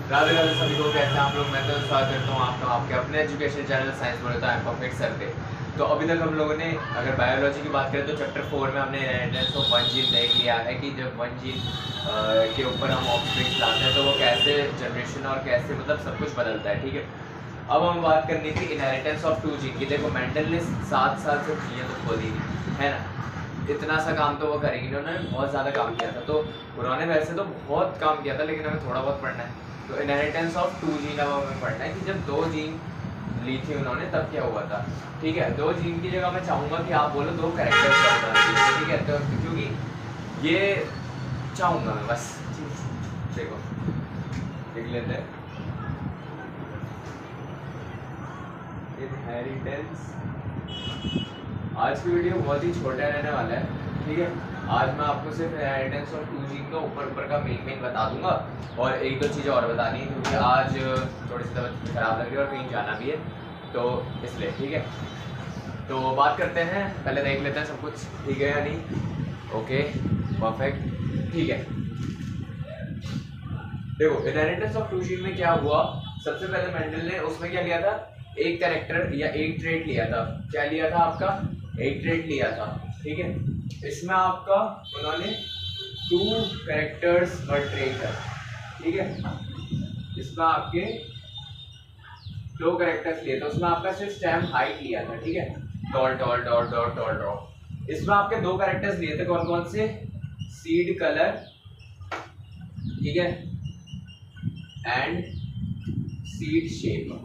राधे राधे सभी को, कैसे हैं आप लोग। मैं तो स्वागत करता हूँ आपका आपके अपने एजुकेशन चैनल साइंस बोले तो आई एम परफेक्ट सर पे। तो अभी तक हम लोगों ने अगर बायोलॉजी की बात करें तो चैप्टर 4 में हमने इनहेरिटेंस ऑफ वन जीन देख लिया है कि जब वन जीन के ऊपर हम ऑफस्प्रिंग्स लाते हैं तो वो कैसे जनरेशन और कैसे मतलब सब कुछ बदलता है। ठीक है, अब हम बात करनी थी इनहेरिटेंस ऑफ टू जीन की। देखो मेंडल ने 7 साल से जीएं तो खोली है ना, इतना सा काम तो वो करेंगे, उन्होंने बहुत ज़्यादा काम किया था। तो उन्होंने वैसे तो बहुत काम किया था लेकिन हमें थोड़ा बहुत पढ़ना है। तो इनहेरिटेंस ऑफ टू जीन अब हमें पढ़ना है कि जब 2 जीन ली थी उन्होंने तब क्या हुआ था। ठीक है, 2 जीन की जगह मैं चाहूँगा कि आप बोलो 2 कैरेक्टर्स का उदाहरण दीजिए। ठीक है, तो क्योंकि ये चाहूँगा मैं बस। देखो लिख लेते हैं इनहेरिटेंस। आज की वीडियो बहुत ही छोटा रहने वाला है। ठीक है, आज मैं आपको सिर्फ इनहेरिटेंस ऑफ टू जीन का ऊपर का मेन बता दूंगा और एक दो चीज़ें और बतानी है क्योंकि आज थोड़ी सी तबीयत खराब लग रही है और कहीं जाना भी है तो इसलिए। ठीक है, तो बात करते हैं, पहले देख लेते हैं सब कुछ ठीक है या नहीं। ओके परफेक्ट, ठीक है। देखो इनहेरिटेंस ऑफ टू जीन में क्या हुआ, सबसे पहले मेंडल ने उसमें क्या लिया था, एक कैरेक्टर या एक ट्रेट लिया था। क्या लिया था आपका, एक ट्रेट लिया था। ठीक है, इसमें आपका उन्होंने 2 कैरेक्टर्स और ट्रेट है। ठीक है, इसमें आपके 2 कैरेक्टर्स लिए थे, उसमें आपका सिर्फ स्टेम हाइट लिया था। ठीक है, dot dot dot dot dot dot. इसमें आपके 2 कैरेक्टर्स लिए थे, कौन कौन से, सीड कलर, ठीक है, एंड सीड शेप।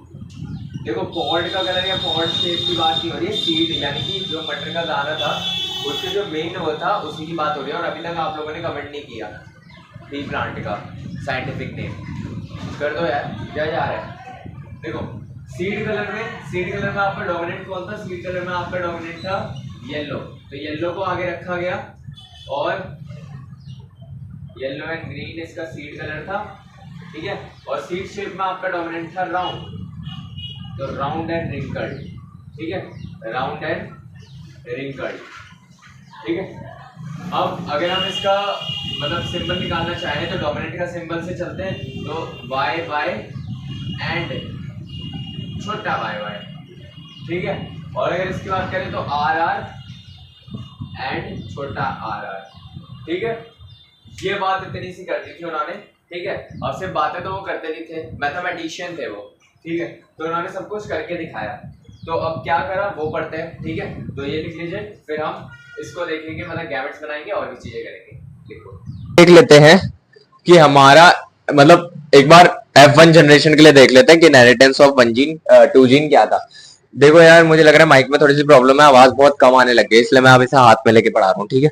देखो पॉड का कलर या पॉड शेप की बात नहीं हो रही है, सीड यानी कि जो मटर का दाना था उसके जो मेन वो था उसी की बात हो रही है। और अभी तक आप लोगों ने कमेंट नहीं किया पी प्लांट का साइंटिफिक नेम, कर दो यार, क्या जा रहा है। देखो सीड कलर में आपका डोमिनेंट कौन था, सीड कलर में आपका डोमिनेंट था येलो, तो येलो को आगे रखा गया और येलो एंड ग्रीन इसका सीड कलर था। ठीक है, और सीड शेप में आपका डोमिनेंट था राउंड, तो राउंड एंड रिंकल्ड। ठीक है, राउंड एंड रिंकल्ड। ठीक है, अब अगर हम इसका मतलब सिंबल निकालना चाहें तो डोमिनेंट का सिंबल से चलते हैं, तो वाई वाई एंड छोटा वाई वाई। ठीक है, और अगर इसकी बात करें तो आर आर एंड छोटा आर आर। ठीक है, ये बात इतनी सी कर दी थी उन्होंने। ठीक है, और सिर्फ बातें तो वो करते नहीं थे, मैथमेटिशियन थे वो। ठीक है, तो उन्होंने सब कुछ करके दिखाया। तो अब क्या करा वो पढ़ते हैं। ठीक है, तो ये लिख लीजिए, फिर हम इसको देखेंगे, मतलब गैमेट्स बनाएंगे और भी चीजें करेंगे। लिखो, देख लेते हैं कि हमारा मतलब एक बार F1 जनरेशन के लिए देख लेते हैं कि inheritance of one gene to gene क्या था। देखो यार मुझे लग रहा है माइक में थोड़ी सी प्रॉब्लम है, आवाज बहुत कम आने लग गई, इसलिए मैं अब इसे हाथ में लेके पढ़ा रहा हूँ। ठीक है,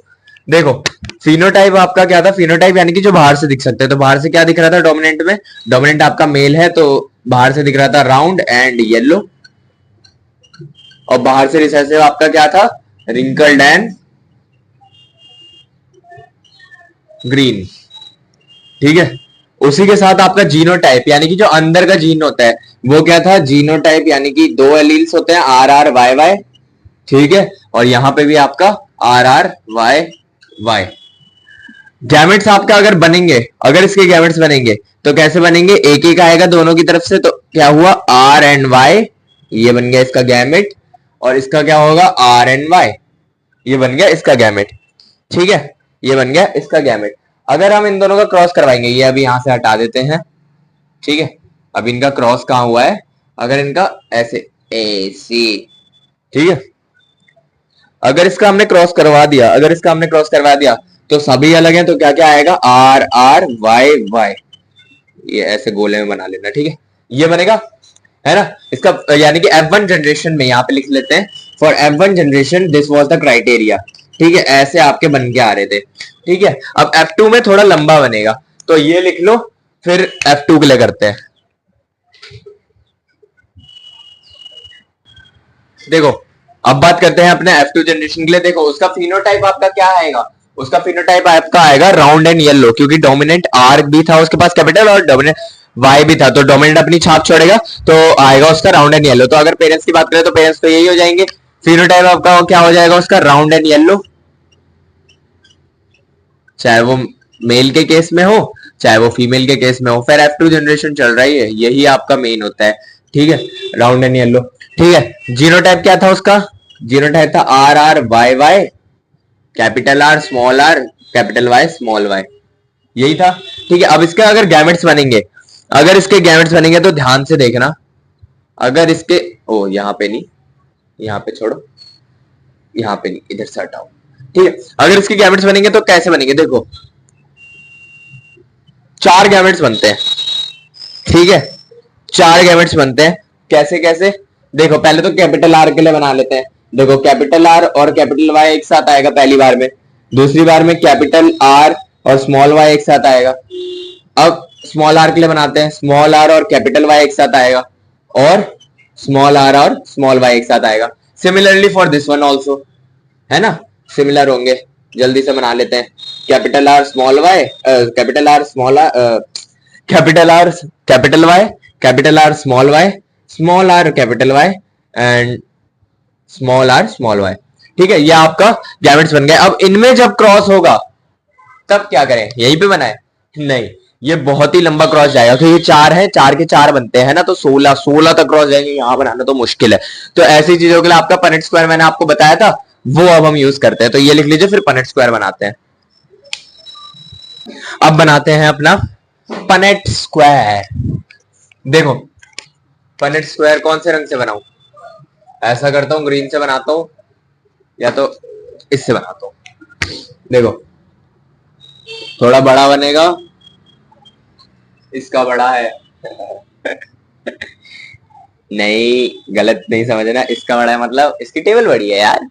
देखो फिनोटाइप आपका क्या था, फिनोटाइप यानी कि जो बाहर से दिख सकते हैं। तो बाहर से क्या दिख रहा था डोमिनेंट में, डोमिनेंट आपका मेल है तो बाहर से दिख रहा था राउंड एंड येलो, और बाहर से रिसेसिव आपका क्या था, रिंकल्ड एंड ग्रीन। ठीक है, उसी के साथ आपका जीनोटाइप यानी कि जो अंदर का जीन होता है वो क्या था, जीनोटाइप यानी कि 2 एलील्स होते हैं आर आर वाई वाई। ठीक है, और यहां पे भी आपका R R Y Y. Gametes आपका अगर बनेंगे, अगर इसके गैमेट्स बनेंगे तो कैसे बनेंगे, एक एक आएगा दोनों की तरफ से, तो क्या हुआ आर एंड वाई, ये बन गया इसका गैमेट, और इसका क्या होगा आर एंड वाई, ये बन गया इसका गैमेट। ठीक है, ये बन गया इसका गैमेट। अगर हम इन दोनों का क्रॉस करवाएंगे, ये अभी यहां से हटा देते हैं। ठीक है, अब इनका क्रॉस कहां हुआ है, अगर इनका ऐसे ऐसे, ठीक है, अगर इसका हमने क्रॉस करवा दिया, अगर इसका हमने क्रॉस करवा दिया तो सभी अलग हैं, तो क्या क्या आएगा आर आर वाई वाई, ये ऐसे गोले में बना लेना। ठीक है, ये बनेगा, है ना। इसका यानी कि F1 जनरेशन में यहाँ पे लिख लेते हैं, for F1 generation this was the criteria. ठीक है, ऐसे आपके बन के आ रहे थे। ठीक है, अब F2 में थोड़ा लंबा बनेगा, तो ये लिख लो, फिर F2 के लिए करते हैं। देखो अब बात करते हैं अपने F2 जनरेशन के लिए। देखो उसका फिनोटाइप आपका क्या आएगा, उसका फिनोटाइप आपका आएगा राउंड एंड येलो, क्योंकि डोमिनेंट आर भी था उसके पास कैपिटल और डोमिनेंट वाई भी था, तो डोमिनेंट अपनी छाप छोड़ेगा तो आएगा उसका राउंड एंड येलो। तो अगर पेरेंट्स की बात करें तो पेरेंट्स तो यही हो जाएंगे, फिनोटाइप आपका क्या हो जाएगा उसका राउंड एंड येलो, चाहे वो मेल के केस में हो चाहे वो फीमेल के केस में हो, फिर F2 जनरेशन चल रही है, यही आपका मेन होता है। ठीक है, राउंड एंड येलो। ठीक है, जीनोटाइप क्या था उसका? जीनोटाइप था R R Y Y, capital R small R, capital Y small Y, यही था। ठीक है, अब इसके अगर गैमेट्स बनेंगे, अगर इसके गैमेट्स बनेंगे तो ध्यान से देखना। अगर इसके, ओ यहाँ पे नहीं, यहाँ पे छोड़ो, यहाँ पे नहीं, इधर से हटाओ। ठीक है, अगर इसके गैमेट्स बनेंगे तो कैसे बनेंगे? देखो 4 गैमेट्स बनते हैं। ठीक है, 4 गैमेट्स बनते हैं। कैसे कैसे? देखो पहले तो कैपिटल आर के लिए बना लेते हैं। देखो कैपिटल आर और कैपिटल वाई एक साथ आएगा पहली बार में, दूसरी बार में कैपिटल आर और स्मॉल वाई एक साथ आएगा। अब स्मॉल आर के लिए बनाते हैं, स्मॉल आर और कैपिटल वाई एक साथ आएगा, और स्मॉल आर और स्मॉल वाई एक साथ आएगा। Similarly for this one also, है ना, सिमिलर होंगे। जल्दी से बना लेते हैं। Capital R small Y, capital R small R, capital R capital Y, capital R small Y, small R capital Y, and small R small Y. ठीक है, ये आपका गैमेट्स बन गए। अब इनमें जब क्रॉस होगा तब क्या करें? यहीं पे बनाए? नहीं, ये बहुत ही लंबा क्रॉस जाएगा। तो ये 4 है, 4 के 4 बनते हैं ना, तो 16 तक क्रॉस जाएंगे। यहां बनाना तो मुश्किल है। तो ऐसी चीजों के लिए आपका पनेट स्क्वायर मैंने आपको बताया था, वो अब हम यूज करते हैं। तो ये लिख लीजिए, फिर पनेट स्क्वायर बनाते हैं। अब बनाते हैं अपना पनेट स्क्वायर। देखो पनेट स्क्वायर कौन से रंग से बनाऊं? ऐसा करता हूं, ग्रीन से बनाता हूं, या तो इससे बनाता हूं। देखो थोड़ा बड़ा बनेगा, इसका बड़ा है नहीं, गलत नहीं समझना, इसका बड़ा है मतलब इसकी टेबल बड़ी है यार।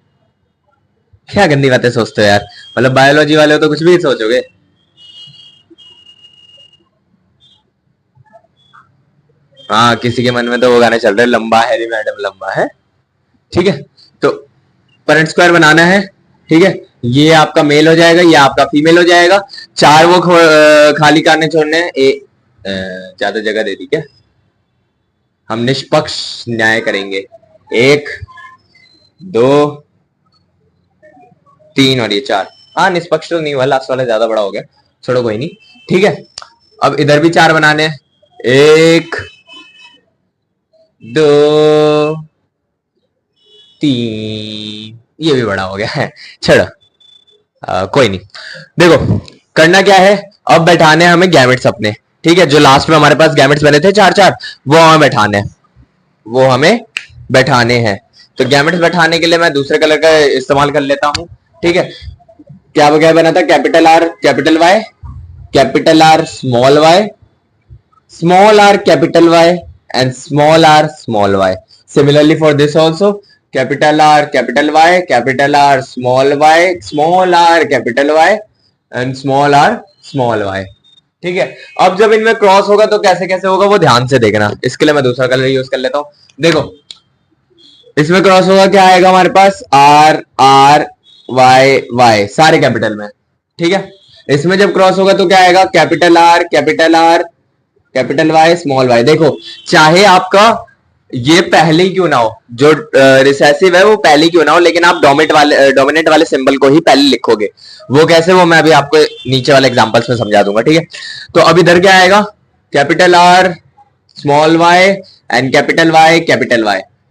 क्या गंदी बातें सोचते हो यार, मतलब बायोलॉजी वाले हो तो कुछ भी सोचोगे। हाँ, किसी के मन में तो वो गाने चल रहे हैं, लंबा है रे मैडम लंबा है। ठीक है, तो पनेट स्क्वायर बनाना है। ठीक है, ये आपका मेल हो जाएगा, ये आपका फीमेल हो जाएगा। 4 वो खाली करने छोड़ने हैं। ज्यादा जगह दे दी क्या? हम निष्पक्ष न्याय करेंगे। 1 2 3 और ये 4। हाँ, निष्पक्ष तो नहीं हुआ, लास्ट वाला ज्यादा बड़ा हो गया, छोड़ो कोई नहीं। ठीक है, अब इधर भी 4 बनाने हैं। 1 2 3, ये भी बड़ा हो गया है, छोड़ो, कोई नहीं। देखो करना क्या है, अब बैठाने हैं हमें गैमेट्स अपने। ठीक है, जो लास्ट में हमारे पास गैमेट्स बने थे 4 वो हमें बैठाने हैं, वो हमें बैठाने हैं। तो गैमेट्स बैठाने के लिए मैं दूसरे कलर का इस्तेमाल कर लेता हूं। ठीक है, क्या क्या बना था? Capital R capital Y, capital R small Y, small r capital Y, and small r small y. Similarly for this also, capital R capital Y, capital R small y, small r capital Y, and small r small y. ठीक है, अब जब इनमें cross होगा तो कैसे कैसे होगा वो ध्यान से देखना। इसके लिए मैं दूसरा कलर यूज कर लेता हूं। देखो इसमें क्रॉस होगा, क्या आएगा हमारे पास? आर आर वाई वाई, सारे कैपिटल में। ठीक है, इसमें जब क्रॉस होगा तो क्या आएगा? Capital R capital Y small Y. देखो चाहे आपका ये पहले ही क्यों ना हो, जो रिसेसिव है वो पहले ही क्यों ना हो, लेकिन आप डोमिनेट वाले सिंबल को ही पहले लिखोगे। वो कैसे, वो मैं अभी आपको नीचे वाले एग्जांपल्स में समझा दूंगा। ठीक है, तो अब इधर क्या आएगा? Capital R small Y and capital Y.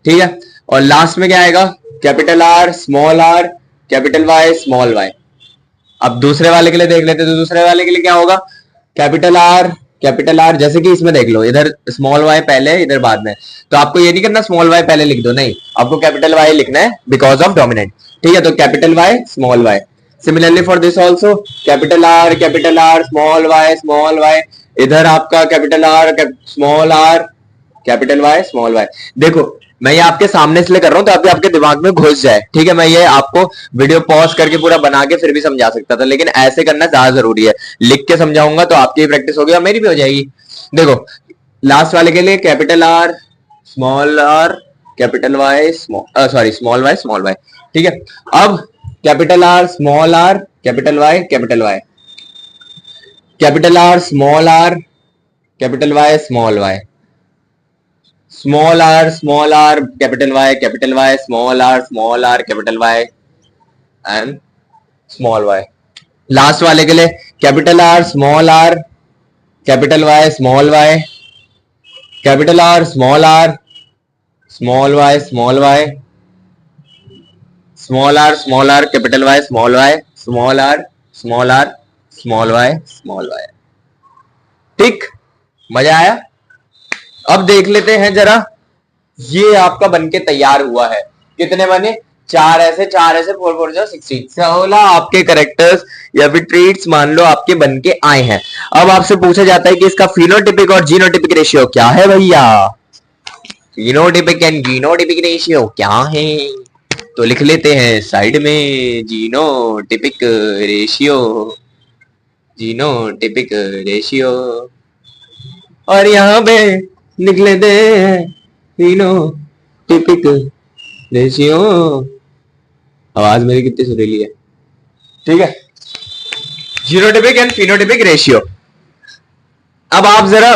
ठीक है, और लास्ट में क्या आएगा? Capital R capital Y small Y. अब दूसरे वाले के लिए देख लेते, तो दूसरे वाले के लिए क्या होगा? कैपिटल आर, जैसे कि इसमें देख लो, इधर स्मॉल वाई पहले, इधर बाद में। तो आपको ये नहीं करना स्मॉल वाई पहले लिख दो, नहीं, आपको कैपिटल वाई लिखना है बिकॉज ऑफ डोमिनेंट। ठीक है, तो capital Y small Y. Similarly for this also, capital R small Y, इधर आपका capital R capital Y small Y. देखो मैं ये आपके सामने इसलिए कर रहा हूं तो अभी आपके दिमाग में घुस जाए। ठीक है, मैं ये आपको वीडियो पॉज करके पूरा बना के फिर भी समझा सकता था, लेकिन ऐसे करना ज्यादा जरूरी है। लिख के समझाऊंगा तो आपकी भी प्रैक्टिस होगी और मेरी भी हो जाएगी। देखो लास्ट वाले के लिए capital R capital Y small Y. ठीक है, अब capital R capital Y capital Y, capital R capital Y small Y, small R capital Y small R capital Y and small Y. Last वाले के लिए capital R capital Y small Y, capital R, small Y small Y, small R capital Y small Y, small R small Y small Y. ठीक, मजा आया? अब देख लेते हैं जरा, ये आपका बनके तैयार हुआ है। कितने बने? 4 ऐसे 4 4 जो 16, 16 आपके करेक्टर्स या फिर ट्रेट्स मान लो आपके बनके आए हैं। अब आपसे पूछा जाता है कि इसका फिनोटिपिक और जीनोटिपिक रेशियो क्या है भैया? फिनोटिपिक एंड जीनोटिपिक रेशियो क्या है? तो लिख लेते हैं साइड में, जीनोटिपिक रेशियो, जीनोटिपिक रेशियो, और यहां पे लिख लेते हैं फिनोटिपिक रेशियो। आवाज मेरी कितनी सुरीली है, ठीक है। Genotypic and phenotypic ratio. अब आप जरा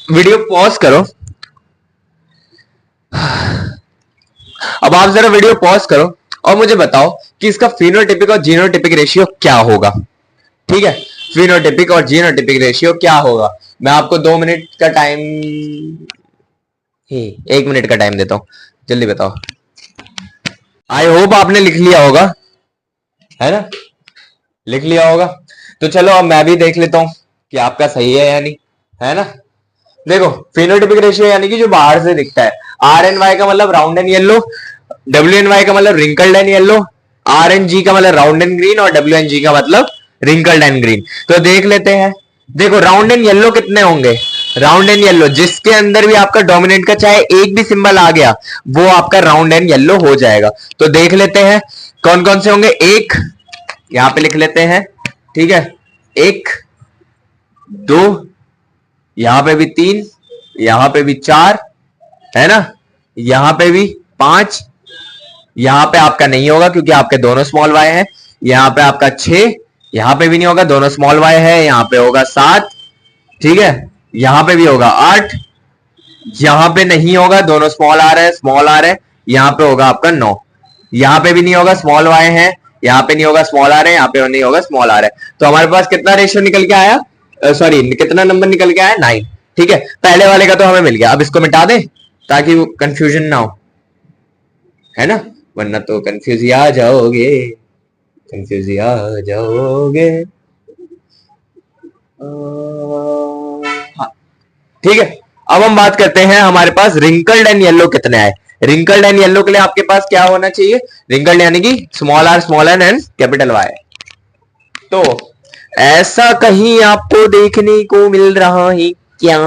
वीडियो पॉज करो, अब आप जरा वीडियो पॉज करो और मुझे बताओ कि इसका फिनोटिपिक और जीनोटिपिक रेशियो क्या होगा। ठीक है, फिनोटिपिक और जीनोटिपिक रेशियो क्या होगा। मैं आपको 2 मिनट का टाइम, 1 मिनट का टाइम देता हूं, जल्दी बताओ। आई होप आपने लिख लिया होगा, है ना? लिख लिया होगा तो चलो अब मैं भी देख लेता हूं कि आपका सही है या नहीं, है ना? देखो, फिनोटिपिक रेशियो यानी कि जो बाहर से दिखता है, आर एन वाई का मतलब round and yellow, W N Y का मतलब wrinkled and yellow, R N G का मतलब राउंड एंड ग्रीन, और डब्ल्यू एन जी का मतलब रिंकल्ड एंड ग्रीन। तो देख लेते हैं। देखो, राउंड एंड येलो कितने होंगे? राउंड एंड येलो जिसके अंदर भी आपका डोमिनेंट का चाहे एक भी सिंबल आ गया वो आपका राउंड एंड येलो हो जाएगा। तो देख लेते हैं कौन कौन से होंगे। एक यहां पे लिख लेते हैं, ठीक है, 1 2, यहां पे भी 3, यहां पे भी 4, है ना, यहां पे भी 5, यहां पे आपका नहीं होगा क्योंकि आपके दोनों स्मॉल वाई हैं। यहां पे आपका 6, यहां पे भी नहीं होगा, दोनों स्मॉल वाई है। यहां पे होगा 7, ठीक है, यहां पे भी होगा 8, यहां पे नहीं होगा, दोनों स्मॉल आ रहे हैं, स्मॉल आ रहे हैं। यहां पे होगा आपका 9, यहां पे भी नहीं होगा, स्मॉल वाई है। यहां पे नहीं होगा, स्मॉल आ रहे हैं। यहां पे नहीं होगा, स्मॉल आ रहे हैं। तो हमारे पास कितना रेशियो निकल के आया, सॉरी कितना नंबर निकल के आया, 9। ठीक है, पहले वाले का तो हमें मिल गया। अब इसको मिटा दें ताकि कंफ्यूजन ना हो, है ना, वरना तो कंफ्यूज ही आ जाओगे, कंफ्यूज ही आ जाओगे। हाँ, ठीक है। अब हम बात करते हैं हमारे पास रिंकल्ड एंड येलो कितने आए। रिंकल्ड एंड येलो के लिए आपके पास क्या होना चाहिए? रिंकल्ड यानी कि small R and capital Y. तो ऐसा कहीं आपको देखने को मिल रहा है क्या?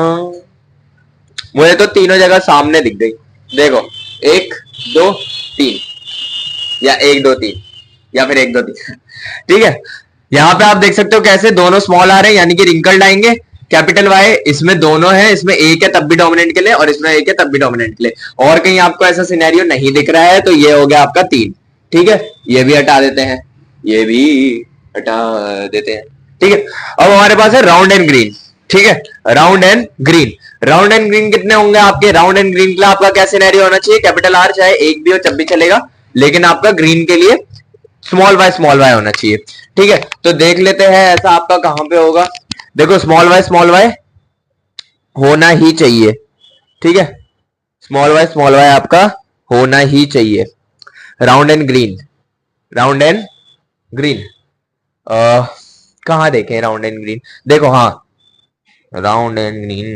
मुझे तो तीनों जगह सामने दिख गई। देखो, 1 2 3, या 1 2 3, या फिर 1 2 3, ठीक है। यहां पे आप देख सकते हो कैसे दोनों स्मॉल आ रहे हैं, यानी कि रिंकल्ड आएंगे। कैपिटल वाई इसमें दोनों है, इसमें एक है तब भी डोमिनेंट के लिए, और इसमें एक है तब भी डोमिनेंट के लिए। और कहीं आपको ऐसा सिनेरियो नहीं दिख रहा है, तो ये हो गया आपका 3। ठीक है, ये भी हटा देते हैं, ये भी हटा देते हैं। ठीक है, अब हमारे पास है राउंड एंड ग्रीन। ठीक है, round and green. Round and green कितने होंगे आपके? राउंड एंड ग्रीन के लिए आपका क्या सिनेरियो होना चाहिए? कैपिटल आर चाहे एक भी हो तब भी चलेगा, लेकिन आपका ग्रीन के लिए स्मॉल वाई होना चाहिए। ठीक है, तो देख लेते हैं ऐसा आपका कहां पे होगा। देखो, स्मॉल वाई होना ही चाहिए। ठीक है, स्मॉल वाई आपका होना ही चाहिए। Round and green, round and green कहां देखें राउंड एंड ग्रीन? देखो, हाँ, राउंड एंड ग्रीन,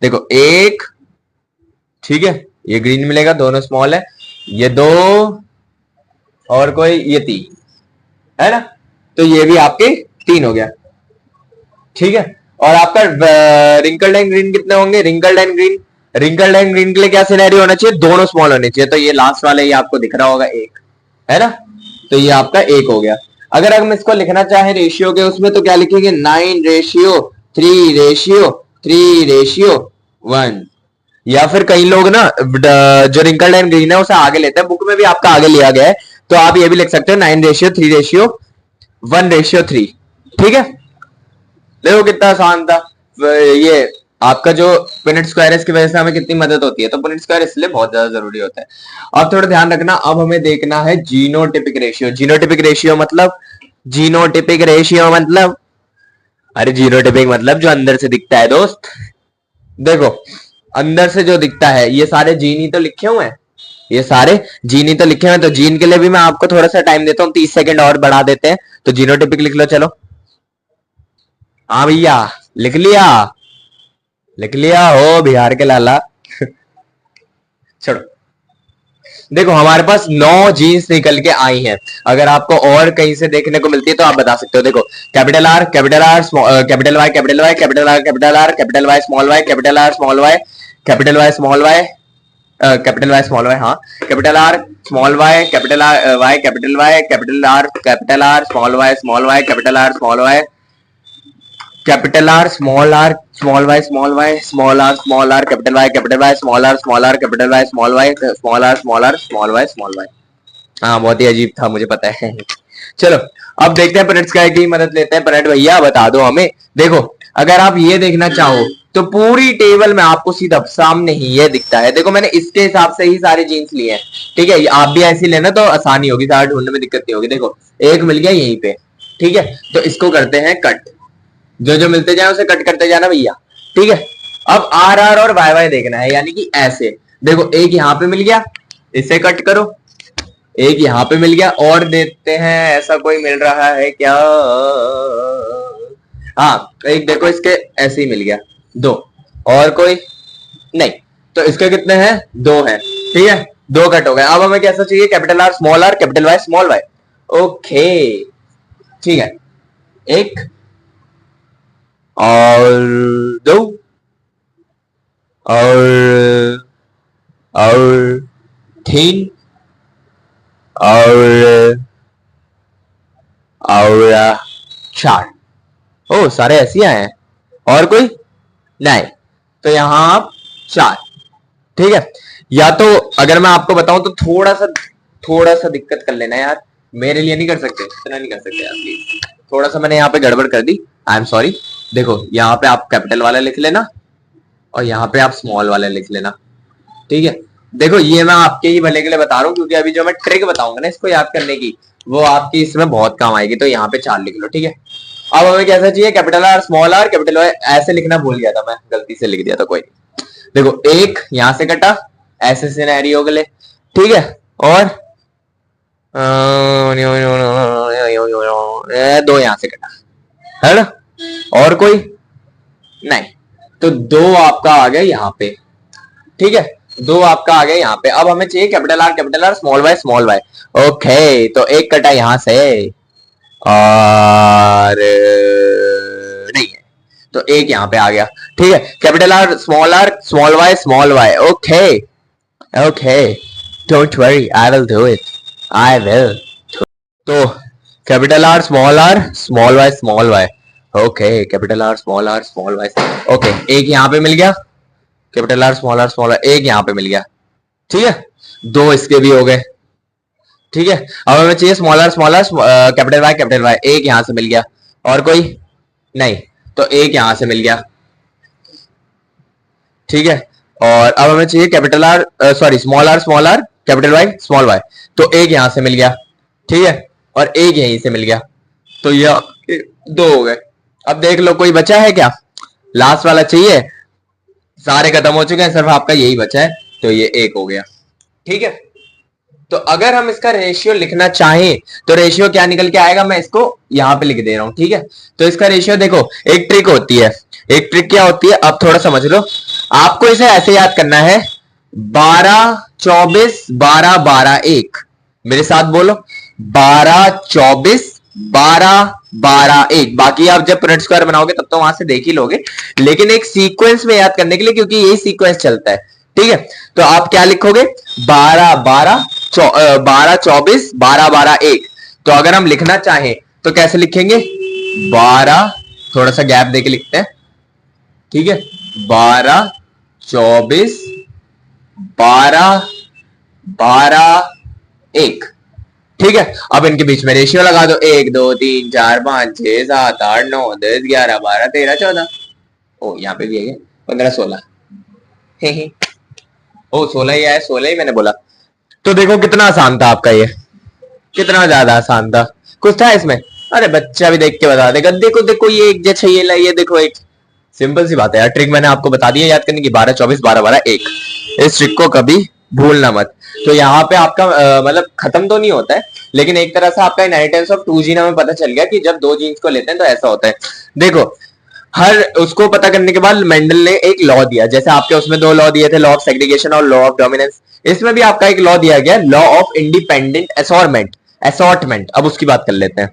देखो 1, ठीक है, ये ग्रीन मिलेगा, दोनों स्मॉल है। ये 2 और कोई ये 3, है ना, तो ये भी आपके 3 हो गया। ठीक है, और आपका रिंकल्ड एंड ग्रीन कितने होंगे? रिंकल्ड एंड ग्रीन के लिए क्या सिनेरियो होना चाहिए? दोनों स्मॉल होने चाहिए। तो ये लास्ट वाला ये आपको दिख रहा होगा 1, है ना, तो ये आपका 1 हो गया। अगर हम इसको लिखना चाहें रेशियो के उसमें, तो क्या लिखेंगे? 9:3:3:1। या फिर कई लोग ना जो रिंकल्ड एंड ग्रीन है उसे आगे लेते हैं, बुक में भी आपका आगे लिया गया है, तो आप ये भी लिख सकते हो 9:3:1:3। ठीक है, देखो कितना आसान था ये। आपका जो पुनेट स्क्वायर है इसकी वजह से हमें कितनी मदद होती है, तो पुनेट स्क्वायर इसलिए बहुत ज्यादा जरूरी होता है। अब थोड़ा ध्यान रखना, अब हमें देखना है जीनोटिपिक रेशियो। जीनोटिपिक रेशियो मतलब अरे जीनोटाइपिक मतलब जो अंदर से दिखता है दोस्त। देखो अंदर से जो दिखता है ये सारे जीन ही तो लिखे हुए हैं, ये सारे जीन ही तो लिखे हुए हैं। तो जीन के लिए भी मैं आपको थोड़ा सा टाइम देता हूँ, 30 सेकंड और बढ़ा देते हैं। तो जीनोटाइपिक लिख लो चलो। हाँ भैया लिख लिया, लिख लिया हो बिहार के लाला। छोड़ो। देखो हमारे पास 9 जीन्स निकल के आई हैं। अगर आपको और कहीं से देखने को मिलती है तो आप बता सकते हो। देखो capital R, capital R, capital Y, capital Y, capital R, capital R, capital Y small Y, capital R small Y, capital Y small Y, capital Y small Y, हाँ capital R small Y, capital R Y, capital Y, capital R small Y, capital R small Y, capital R small Y small Y, small R capital Y small R capital Y small Y, small Y small Y. हाँ बहुत ही अजीब था मुझे पता है। चलो अब देखते हैं परेड स्काई की मदद लेते हैं। परेड भैया बता दो हमें। देखो अगर आप ये देखना चाहो तो पूरी टेबल में आपको सीधा सामने ही ये दिखता है। देखो मैंने इसके हिसाब से ही सारे जीन्स लिए हैं, ठीक है। आप भी ऐसे लेना तो आसानी होगी, सारा ढूंढने में दिक्कत नहीं होगी। देखो एक मिल गया यहीं पे, ठीक है। तो इसको करते हैं कट, जो जो मिलते जाए उसे कट करते जाना भैया, ठीक है। अब आर आर और वाई वाई देखना है, यानी कि ऐसे। देखो एक यहाँ पे मिल गया, इसे कट करो। एक यहाँ पे मिल गया, और देते हैं ऐसा कोई मिल रहा है क्या? हाँ एक देखो इसके ऐसे ही मिल गया, 2। और कोई नहीं, तो इसके कितने हैं? 2 हैं, ठीक है। 2 कट हो गए। अब हमें कैसा चाहिए? Capital R small R, capital Y small Y. Okay ठीक है, 1 और 2 और 3 और 4। ओ सारे ऐसे ही आए हैं, और कोई नहीं, तो यहां आप 4, ठीक है। या तो अगर मैं आपको बताऊं तो थोड़ा सा दिक्कत कर लेना यार, मेरे लिए नहीं कर सकते, इतना नहीं कर सकते यार प्लीज। थोड़ा सा मैंने यहाँ पे गड़बड़ कर दी, आई एम सॉरी। देखो यहाँ पे आप कैपिटल वाला लिख लेना और यहाँ पे आप स्मॉल वाला लिख लेना, ठीक है। देखो ये मैं आपके ही भले के लिए बता रहा हूँ, क्योंकि अभी जो मैं ट्रिक बताऊंगा ना इसको याद करने की, वो आपकी इसमें बहुत काम आएगी। तो यहाँ पे 4 लिख लो, ठीक है। अब हमें कैसा चाहिए? Capital R capital Y. ऐसे लिखना भूल गया था मैं, गलती से लिख दिया था, कोई नहीं। देखो एक यहां से कटा, ऐसे सिनेरियो के लिए, ठीक है। और 2 यहां से कटा, है ना। और कोई नहीं, तो 2 आपका आ गया यहाँ पे, ठीक है। 2 आपका आ गया यहाँ पे। अब हमें चाहिए capital R small Y. Okay तो एक कटा यहां से, और नहीं है, तो एक यहाँ पे आ गया, ठीक है। Capital R small Y. Okay okay don't worry, I will do it, I will. तो capital R small Y. Okay capital R small Y. Okay एक यहाँ पे मिल गया, कैपिटल आर स्मॉल वाई। एक यहाँ पे मिल गया, ठीक है। 2 इसके भी हो गए, ठीक है। अब हमें चाहिए स्मॉल आर कैपिटल वाई। एक यहां से मिल गया, और कोई नहीं, तो एक यहां से मिल गया, ठीक है। और अब हमें चाहिए capital R small R capital Y small Y. तो एक यहां से मिल गया, ठीक है, और एक यहीं से मिल गया, तो ये 2 हो गए। अब देख लो कोई बचा है क्या? लास्ट वाला चाहिए, सारे खत्म हो चुके हैं, सिर्फ आपका यही बचा है, तो ये 1 हो गया, ठीक है। तो अगर हम इसका रेशियो लिखना चाहें तो रेशियो क्या निकल के आएगा, मैं इसको यहां पे लिख दे रहा हूं, ठीक है। तो इसका रेशियो देखो, एक ट्रिक होती है, एक ट्रिक क्या होती है अब थोड़ा समझ लो। आपको इसे ऐसे याद करना है, 12 24 12 12 1। मेरे साथ बोलो, 12 24 12 12 1। बाकी आप जब प्रिंट स्क्वायर बनाओगे तब तो वहां से देख ही लोगे, लेकिन एक सीक्वेंस में याद करने के लिए, क्योंकि यही सीक्वेंस चलता है, ठीक है। तो आप क्या लिखोगे? 12 12 12 24 12 12 1। तो अगर हम लिखना चाहें तो कैसे लिखेंगे? 12, थोड़ा सा गैप देके लिखते हैं, ठीक है। 12 24 12 12 1, ठीक है। अब इनके बीच में रेशियो लगा दो, 1 2 3 4 5 6 7 8 9 10 11 12 13 14। ओ यहाँ पे भी है 15 16। ओ 16 ही आया, 16 ही मैंने बोला। तो देखो कितना आसान था आपका ये, कितना ज्यादा आसान था। कुछ था इसमें? अरे बच्चा भी देख के बता देगा, देखो देखो ये एक जैसा ये देखो एक। सिंपल सी बात है यार, ट्रिक मैंने आपको बता दी है याद करने की, 12 24 12 12 1। इस ट्रिक को कभी भूलना मत। तो यहाँ पे आपका मतलब खत्म तो नहीं होता है, लेकिन एक तरह से आपका इनहेरिटेंस ऑफ 2 जीन हमें पता चल गया कि जब 2 जीन्स को लेते हैं तो ऐसा होता है। देखो हर उसको पता करने के बाद मेंडल ने एक लॉ दिया, जैसे आपके उसमें 2 लॉ दिए थे, लॉ ऑफ सेग्रीगेशन और लॉ ऑफ डोमिनेंस। इसमें भी आपका एक लॉ दिया गया, law of independent assortment. Assortment अब उसकी बात कर लेते हैं।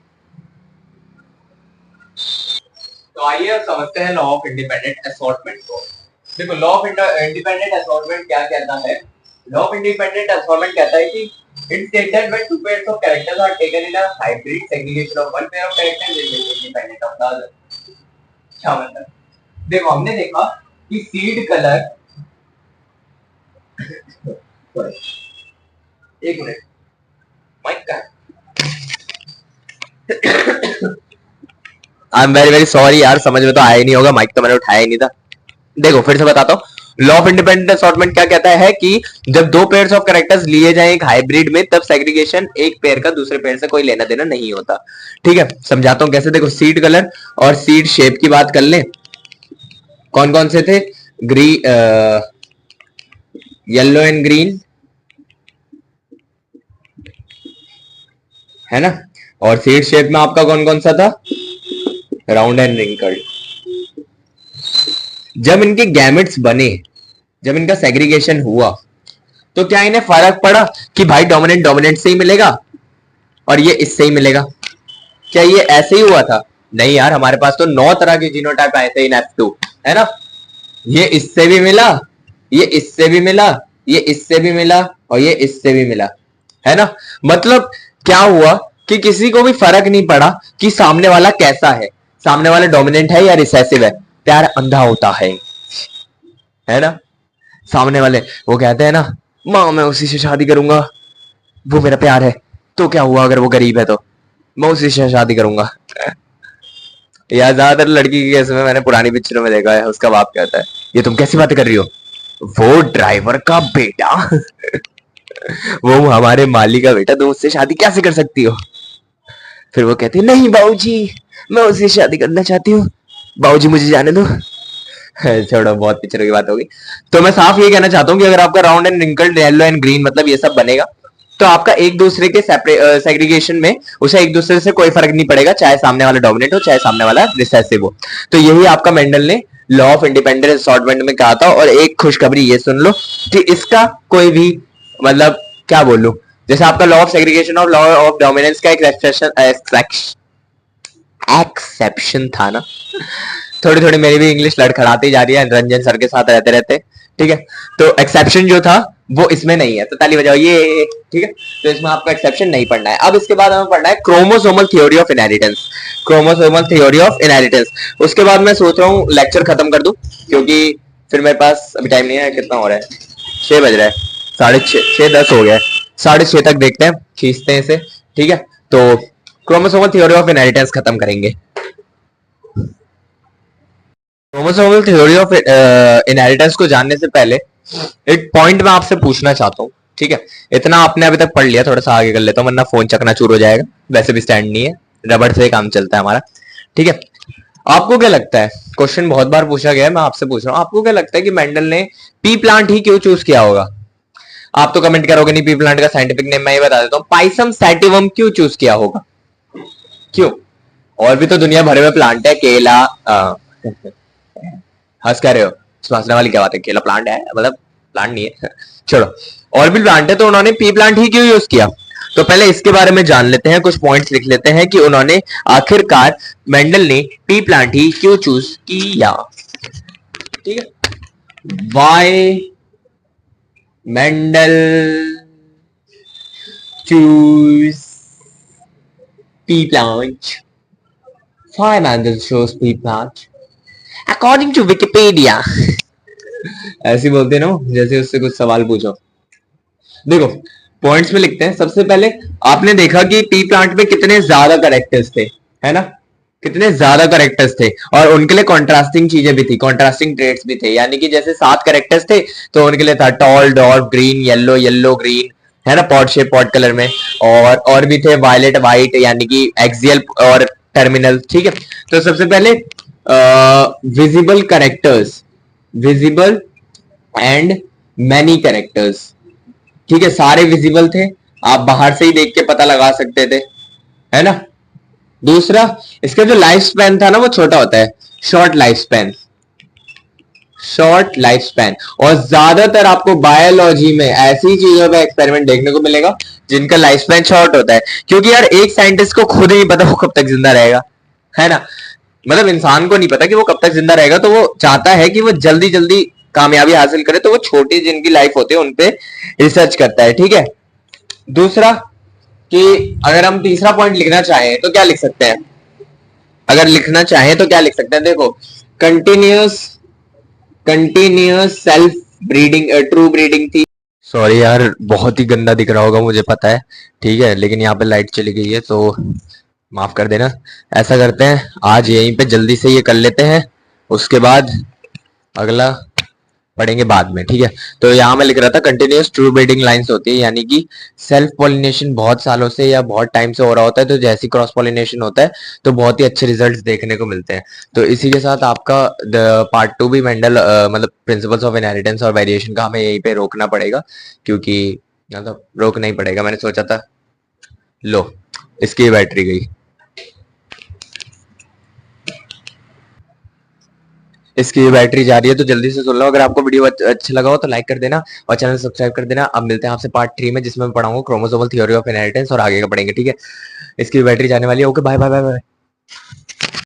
तो आइए अब समझते हैं लॉ ऑफ इंडिपेंडेंट असॉर्टमेंट को। देखो लॉ ऑफ इंडिपेंडेंट असॉर्टमेंट क्या कहता है। लॉ ऑफ इंडिपेंडेंट असॉर्टमेंट कहता है कि it states that when 2 pairs of characters are taken in a hybrid segregation of one pair of characters it is independent of the other। क्या मतलब? देखो हमने देखा कि सीड कलर एक मिनट माइक का I am very very sorry यार, समझ में तो आया ही नहीं होगा, माइक तो मैंने उठाया ही नहीं था। देखो फिर से बताता हूँ, लॉ ऑफ इंडिपेंडेंट असॉर्टमेंट क्या कहता है कि जब 2 पेयर्स ऑफ कैरेक्टर्स लिए जाएं एक हाइब्रिड में, तब सेग्रीगेशन एक पेयर का दूसरे पेयर से कोई लेना देना नहीं होता। ठीक है, समझाता हूं कैसे। देखो सीड कलर और सीड शेप की बात कर लें, कौन कौन से थे? येलो एंड ग्रीन है ना, और सीड शेप में आपका कौन कौन सा था? Round and wrinkled. जब इनके गैमेट्स बने, जब इनका सेग्रीगेशन हुआ, तो क्या इन्हें फर्क पड़ा कि भाई डोमिनेंट डोमिनेंट से ही मिलेगा और ये इससे ही मिलेगा? क्या ये ऐसे ही हुआ था? नहीं यार, हमारे पास तो 9 तरह के जीनोटाइप आए थे इन F2, है ना। ये इससे भी मिला, ये इससे भी मिला, ये इससे भी मिला और ये इससे भी मिला, है ना। मतलब क्या हुआ कि किसी को भी फर्क नहीं पड़ा कि सामने वाला कैसा है, सामने वाला डोमिनेंट है या रिसेसिव है। प्यार अंधा होता है ना। सामने वाले वो कहते हैं ना, माँ मैं उसी से शादी करूंगा, वो मेरा प्यार है। तो क्या हुआ अगर वो गरीब है तो मैं उसी से शादी करूंगा। या ज्यादातर लड़की के केस में मैंने पुरानी पिक्चरों में देखा है, उसका बाप कहता है ये तुम कैसी बातें कर रही हो, वो ड्राइवर का बेटा वो हमारे माली का बेटा, तुम उससे शादी कैसे कर सकती हो? फिर वो कहती है नहीं बाबूजी, मैं उससे शादी करना चाहती हूँ, बाबूजी मुझे जाने दो। छोड़ो, बहुत पिक्चरों की बात होगी। तो मैं साफ ये कहना चाहता हूँ कि अगर आपका round and wrinkled yellow and green मतलब ये सब बनेगा, तो आपका एक दूसरे के सेग्रीगेशन में उसे एक दूसरे से कोई फर्क नहीं पड़ेगा, चाहे सामने वाला डोमिनेट हो चाहे सामने वाला रिसेसिव हो। तो यही आपका मेंडल ने लॉ ऑफ इंडिपेंडेंट असॉर्टमेंट में कहा था। और एक खुशखबरी ये सुन लो कि इसका कोई भी मतलब क्या बोलूं, जैसे आपका लॉ ऑफ सेग्रीगेशन और लॉ ऑफ डोमिनेंस का एक एक्सेप्शन था ना। थोड़ी थोड़ी मेरी भी इंग्लिश लड़खड़ाती जा रही है रंजन सर के साथ रहते रहते, ठीक है। तो एक्सेप्शन जो था वो इसमें नहीं है, तो ताली बजाओ ये, ठीक है। तो इसमें आपको एक्सेप्शन नहीं पढ़ना है। अब इसके बाद हमें पढ़ना है chromosomal theory of inheritance. Chromosomal theory of inheritance. उसके बाद मैं सोच रहा हूँ लेक्चर खत्म कर दूं, क्योंकि फिर मेरे पास अभी टाइम नहीं है। कितना हो रहा है? 6 बज रहा है, 6:30 हो गया है, 6:30 तक देखते हैं, खींचते हैं इसे, ठीक है। तो क्रोमोसोमल थ्योरी ऑफ इनहेरिटेंस खत्म करेंगे। क्रोमोसोमल थ्योरी ऑफ इनहेरिटेंस को जानने से पहले एक पॉइंट मैं आपसे पूछना चाहता हूँ, ठीक है। इतना आपने अभी तक पढ़ लिया, थोड़ा सा आगे कर लेता हूँ वरना फोन चकनाचूर हो जाएगा। वैसे भी स्टैंड नहीं है, रबड़ से काम चलता है हमारा, ठीक है। आपको क्या लगता है, क्वेश्चन बहुत बार पूछा गया है, मैं आपसे पूछ रहा हूँ, आपको क्या लगता है कि मेंडल ने पी प्लांट ही क्यों चूज किया होगा? आप तो कमेंट करोगे नहीं, पी प्लांट का साइंटिफिक नेम मैं ही बता देता हूँ, पाइसम सैटिवम क्यों चूज किया होगा? क्यों? और भी तो दुनिया भर में प्लांट है, केला हंस कर रहे हो, हंसने वाली क्या बात है, केला प्लांट है मतलब प्लांट नहीं है छोड़ो, और भी प्लांट है, तो उन्होंने पी प्लांट ही क्यों यूज किया? तो पहले इसके बारे में जान लेते हैं, कुछ पॉइंट्स लिख लेते हैं कि उन्होंने आखिरकार मेंडल ने पी प्लांट ही क्यों चूज किया, ठीक है। Why Mendel choose pea plant, why Mendel choose pea plant according to Wikipedia. ऐसे बोलते ना जैसे उससे कुछ सवाल पूछो। देखो पॉइंट्स में लिखते हैं। सबसे पहले आपने देखा कि पी प्लांट में कितने ज्यादा कैरेक्टर्स थे, है ना, कितने ज्यादा कैरेक्टर्स थे, और उनके लिए कॉन्ट्रास्टिंग चीजें भी थी, कॉन्ट्रास्टिंग ट्रेट्स भी थे। यानी कि जैसे 7 कैरेक्टर्स थे तो उनके लिए था tall, dwarf, green, yellow, yellow green, है ना, पॉड शेप पॉड कलर में, और भी थे वायलेट वाइट यानी कि एक्सियल और टर्मिनल। ठीक है, तो सबसे पहले visible characters, visible and many characters. ठीक है, सारे विजिबल थे, आप बाहर से ही देख के पता लगा सकते थे, है ना। दूसरा, इसका जो लाइफ स्पैन था ना वो छोटा होता है, short life span, short life span. और ज्यादातर आपको बायोलॉजी में ऐसी चीजों पे एक्सपेरिमेंट देखने को मिलेगा जिनका लाइफ स्पैन शॉर्ट होता है, क्योंकि यार एक साइंटिस्ट को खुद ही नहीं पता वो कब तक जिंदा रहेगा, है ना। मतलब इंसान को नहीं पता कि वो कब तक जिंदा रहेगा, तो वो चाहता है कि वो जल्दी जल्दी कामयाबी हासिल करे, तो वो छोटी जिनकी लाइफ होती है उनपे रिसर्च करता है। ठीक है, दूसरा कि अगर हम तीसरा पॉइंट लिखना चाहें तो क्या लिख सकते हैं, अगर लिखना चाहें तो क्या लिख सकते हैं, देखो, continuous continuous self breeding, true breeding थी। सॉरी यार, बहुत ही गंदा दिख रहा होगा मुझे पता है, ठीक है, लेकिन यहाँ पे लाइट चली गई है तो माफ कर देना। ऐसा करते हैं, आज यहीं पे जल्दी से ये कर लेते हैं, उसके बाद अगला पढ़ेंगे बाद में। ठीक है, तो यहाँ मैं लिख रहा था कंटिन्यूस ट्रू ब्रीडिंग लाइंस होती है, यानी कि सेल्फ पॉलिनेशन बहुत सालों से या बहुत टाइम से हो रहा होता है, तो जैसी क्रॉस पॉलिनेशन होता है तो बहुत ही अच्छे रिजल्ट्स देखने को मिलते हैं। तो इसी के साथ आपका पार्ट 2 भी मेंडल मतलब प्रिंसिपल्स ऑफ इनहेरिटेंस और वेरिएशन का हमें यहीं पे रोकना पड़ेगा, क्योंकि मतलब रोकना ही पड़ेगा, मैंने सोचा था। लो, इसकी बैटरी गई। इसकी बैटरी जा रही है, तो जल्दी से सुन लो। अगर आपको वीडियो अच्छा लगा हो तो लाइक कर देना और चैनल सब्सक्राइब कर देना। अब मिलते हैं आपसे पार्ट 3 में, जिसमें मैं पढ़ाऊंगा क्रोमोसोमल थ्योरी ऑफ इनहेरिटेंस और आगे का पढ़ेंगे। ठीक है, इसकी बैटरी जाने वाली है। Okay, bye bye bye bye.